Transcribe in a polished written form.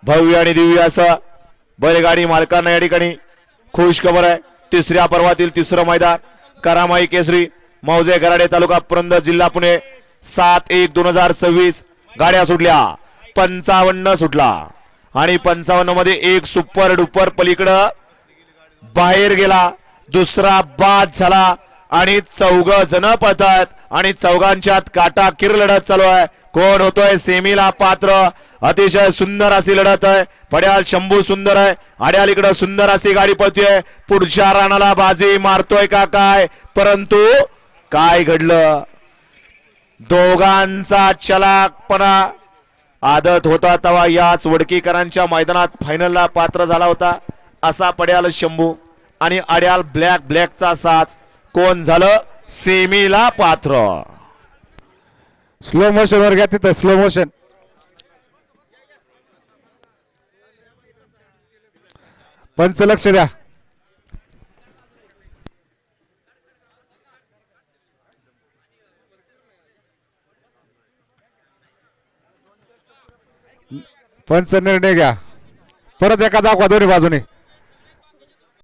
भव्य आणि दिव्य असं बैलगाडी मालकांना या ठिकाणी खुश खबर आहे। तिसऱ्या पर्वातील तिसरं मैदान करामाई केसरी मौजे गराडे तालुका पुरंदर जिल्हा पुणे 7-1-2026 गाड्या सुटल्या 55 सुटला आणि 55 मध्ये एक सुपर डुपर पलीकडं बाहेर गेला दुसरा बाद झाला आणि चौघ जण पळतात आणि चौघांच्यात काटाकीर लढत चालू आहे। कोण होतोय सेमीला पात्र अतिशय सुंदर अशी लढत आहे। पड्याल शंभू सुंदर आहे आड्याल इकडे सुंदर अशी गाडी पळतीये पुढच्या रानाला बाजी मारतोय का काय परंतु काय घडलं दोघांचा चलाकपणा आदत होता तेव्हा याच वडकीकरांच्या मैदानात फायनलला पात्र झाला होता असा पड्याल शंभू आणि आड्याल ब्लॅकचा साच कोण झालं सेमीला पात्र। स्लो मोशन वर घ्या तिथं स्लो मोशन पंच लक्ष द्या पंच निर्णय घ्या परत एका दाखवा दोन्ही बाजूने